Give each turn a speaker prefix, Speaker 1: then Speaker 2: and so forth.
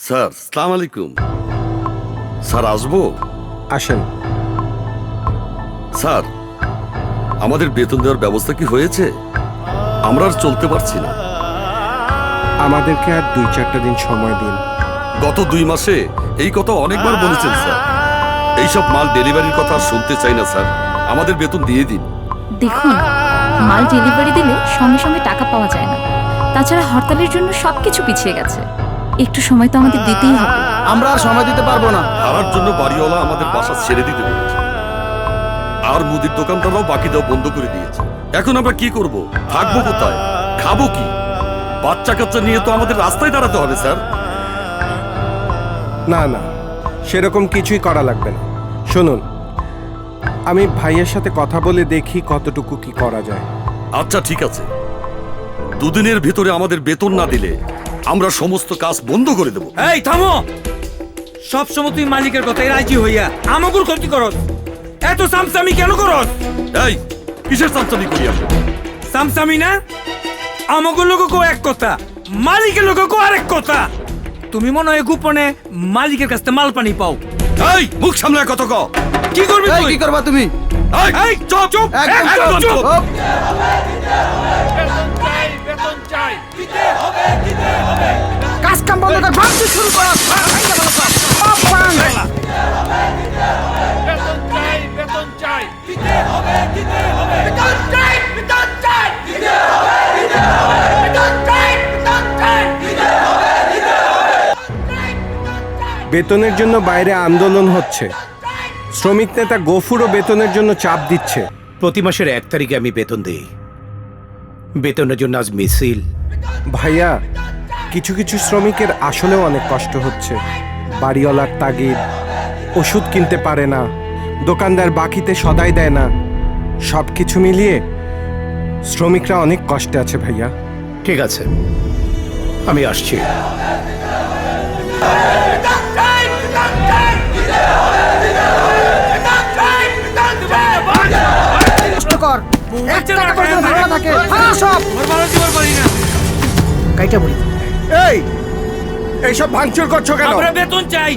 Speaker 1: Sir আসসালামু আলাইকুম। Sir আসবো?
Speaker 2: আসেন।
Speaker 1: স্যার আমাদের বেতন দেওয়ার ব্যবস্থা কি হয়েছে? আমরা আর চলতে পারছি না।
Speaker 2: আমাদেরকে আর 2-4টা দিন সময় দিন।
Speaker 1: গত 2 মাসে এই কথা অনেকবার বলেছেন স্যার। এইসব মাল ডেলিভারির কথা আর শুনতে চাই না স্যার। আমাদের বেতন দিয়ে দিন।
Speaker 3: দেখুন, মাল ডেলিভারি দিলে সঙ্গে সঙ্গে টাকা পাওয়া যায় না। তাছাড়া হরতালের জন্য সবকিছু পিছিয়ে গেছে। একটু সময় তো আমাদের দিতেই হবে।
Speaker 4: আমরা আর সময় দিতে পারবো না।
Speaker 1: ভাড়ার জন্য বাড়িওয়ালা আমাদের বাসা ছেড়ে দিতে বলেছে, আর মুদির দোকানদাররাও বাকি দেওয়া বন্ধ করে দিয়েছে। এখন আমরা কি করব? থাকবো কোথায়? খাবো কি? বাচ্চা কাচ্চা নিয়ে তো আমাদের রাস্তায় দাঁড়াতে হবে স্যার।
Speaker 2: না না, সেরকম কিছুই করা লাগবে না। শুনুন, আমি ভাইয়ের সাথে কথা বলে দেখি কতটুকু কি করা যায়।
Speaker 1: আচ্ছা ঠিক আছে, 2 দিনের ভিতরে আমাদের বেতন না দিলে আমরা সমস্ত কাজ বন্ধ করে দেব।
Speaker 5: এই থামো, সব সময় তুই মালিকের কথাই রাজি হইয়া আমাগুর ক্ষতি করস। এত সামসামি কেন করস?
Speaker 1: এই কিসের চামচামি করি আমরা?
Speaker 5: সামসামি না, আমাগুর লোকও এক কথা, মালিকের লোকও আরেক কথা। তুমি মনে হয় গোপনে মালিকের কাছ থেকে মাল পানি পাও।
Speaker 1: এই মুখ সামলায় কত ক।
Speaker 5: কি করবি
Speaker 4: এই,
Speaker 5: তুই?
Speaker 4: কি করবা তুমি?
Speaker 1: এই চুপ চুপ
Speaker 4: একদম চুপ।
Speaker 1: চুপ।
Speaker 4: চুপ। কাজ কাম বন্ধ কর, ভাঙচুর শুরু কর।
Speaker 2: বেতনের জন্য বাইরে আন্দোলন হচ্ছে। শ্রমিক নেতা গফুরও বেতনের জন্য চাপ দিচ্ছে।
Speaker 6: প্রতি মাসের 1 তারিখে আমি বেতন দিই। বেতনের জন্য আজ মিছিল।
Speaker 2: ভাইয়া, কিছু কিছু শ্রমিকের আসলেও অনেক কষ্ট হচ্ছে। বাড়িওয়ালার তাগিদ, ওষুধ কিনতে পারে না, দোকানদার বাকিতে সদাই দেয় না। সব কিছু মিলিয়ে শ্রমিকরা অনেক কষ্টে আছে ভাইয়া।
Speaker 6: ঠিক আছে, আমি আসছি।
Speaker 4: কষ্ট কর। এক টাকা পর্যন্ত ভাড়া না থাকে। ভাড়া সব।
Speaker 5: ওর ভালো জীবন পারি না।
Speaker 4: কাইটা বলি।
Speaker 2: এইসব ভাঙচুর করছো কেন?
Speaker 5: আমরা বেতন চাই।